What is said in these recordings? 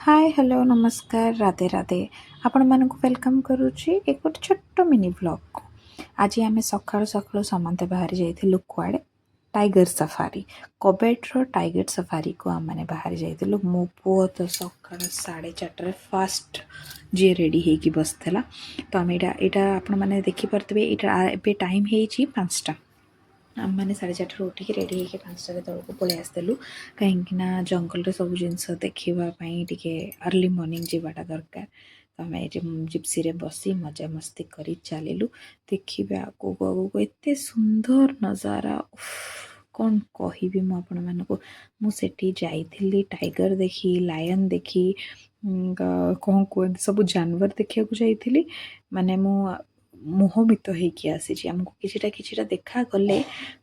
Hi hello नमस्कार राधे राधे आपण मानक वेलकम करुच्ची एक गोटे छोट मिनी ब्लॉग को आज आम सकाळु सकाळु समस्ते बाहरी जाइलु कुआडे टाइगर सफारी कबेट्र टाइगर सफारी को आम मैंने बाहरी जाइलु मो पुओ तो सकाळ 4:30 फास्ट जी रेडी होगी बसला तो आम यहाँ आपण मैंने देखिपे ये टाइम है 5टा आम मैंने 4:30 उठिक रेडी होकर 5टा तौक पलि आसलु कहीं जंगल सब जिनस देखापी टे अर्ली मॉर्निंग जावाटा दरकार तो आम ये जिप्सी रे बसी मजा मस्ती कर चलू देखिए आगू आगू एत सुंदर नजारा कौन कहबी मुझे जाइली टाइगर देखी लायन देखी कौन कहते सब जानवर देखा जाइली माने मोहमित होगी आसी आमको किसी देखा गले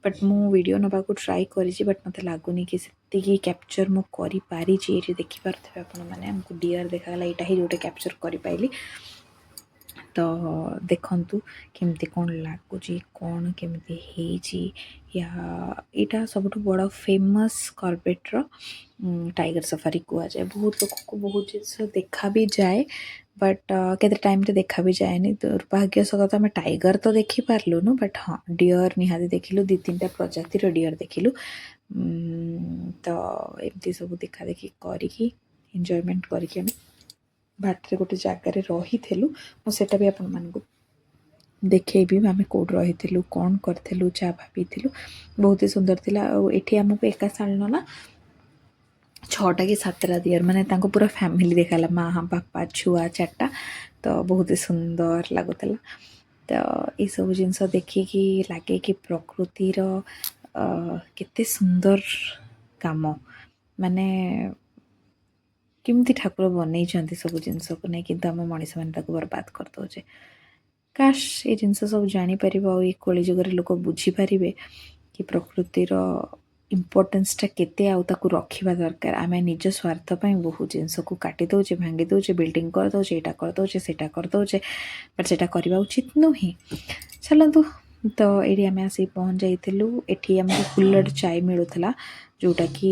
बट मु वीडियो नवा को ट्राई करी बट मत लगुनि कि से कैप्चर मु करी पारी ये देखिपे आपण मैंने आमको डियर देखागला यहाँ ही जोटे कैप्चर कर पाइली तो देखंतु केमती कौन लगुच कौन केमती या यहाँ सब बड़ फेमस कॉर्बेट्र टाइगर सफारी कहुए बहुत लोक को बहुत जिस देखा भी जाए बट केते टाइम रे देखा भी जाए दुर्भाग्य सहित आम टाइगर तो देखी पार्लुनु बट हाँ डियर निहाती देखिलु 2-3टा प्रजातिर डियर देखिलु तो एमती सब देखा देखी करी एंजॉयमेंट करिक आम बाटरे गोटे जगार रही मुझे भी आपण मानक देखी आम कौट रही कौन करूँ चा भाई बहुत ही सुंदर थिला ये आमको एका साल ना 6टा कि 7टा दियर माने पूरा फैमिली देखाला माँ बापा छुआ 4टा तो बहुत ही सुंदर लगुला तो ये सब जिनस देखिकी लगे कि प्रकृतिर केते सुंदर काम माने केमती ठाकुर बनई सब जिनस को नहीं कि आम मनीष मैंने बर्बाद कर दौचे काश ये जिनस सब जापर ये कली जुगर लोक बुझीपारे कि प्रकृतिर इम्पोर्टेन्सटा केते आउ रखा दरकार आम निज स्वार्थपाई बहुत जिनस को काटी दौचे भांगी दौचे बिल्डिंग कर दौचे यहाँ कर दौचे सेटा कर दौचे बट से करवा उचित नुहे चलतु तो ये आम आसिक पहुँच जाइलु ये आमको कुल्लड़ चाय मिलूला जोटा कि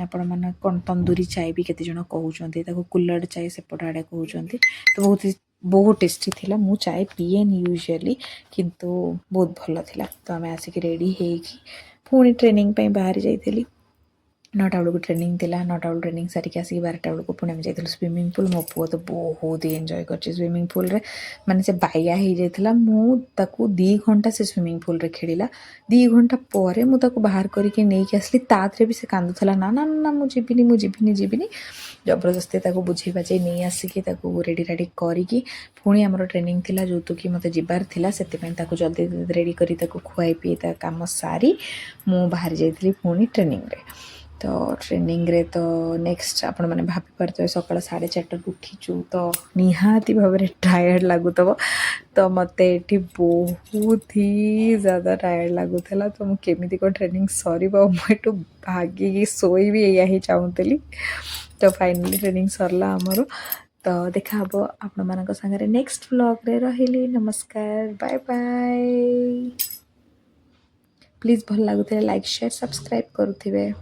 आपण मैंने कौन तंदूरी चाय भी केते जण कहउचंती ताको कुल्लड़ चाय सेपट आड़े कहउचंती तो बहुत टेस्टी थिला मु चाय पिएनी यूजुअली किंतु बहुत भल थिला तो आम आसिक रेडी होगी पुणी ट्रेनिंग बाहरी जाइली 9टा बेलू ट्रेनिंग थिला 9टा बेलू ट्रेनिंग सारिक आसिक 12टा बेलू पुणी आम जाइलु स्विमिंग पूल मो पुओ तो बहुत ही एंजॉय कर स्विमिंग पूल रे माने से बाया हो जाइला मु ताकू 2 घंटा से स्विमिंग पूल रे खेलिला 2 घंटा पर मु ताकू बाहर करके नहीं आसली ताथरे भी से कांदुला ना ना ना मु जीविनी जबरदस्ती ताकू बुझे बाजे नहीं आसिकी ताकू रेडी रेडी करिकी पुणी आमर ट्रेनिंग थिला जो कि मते जिबार थिला सेते ताकू जल्दी रेडी करी ताकू खुआई पी ता काम सारी मु बाहर जाइली पुणी ट्रेनिंग रे तो ट्रेनिंग रे तो नेक्स्ट आपण मैंने भाभी पारे सकाल 4:30 उठीचु तो निहाती भाव में टायर्ड लगुव तो मत ये बहुत ही ज़्यादा टायर्ड लगुला तो मुझे कौन ट्रेनिंग सर मुझे भागिकी शोबी या ही चाहूली तो फाइनली ट्रेनिंग सरला आमर तो देखा हम आपण मान सागर नेक्स्ट व्लॉग रे रही नमस्कार बाय बाय प्लीज भल लगुले लाइक शेयर सब्सक्राइब करुथिबे।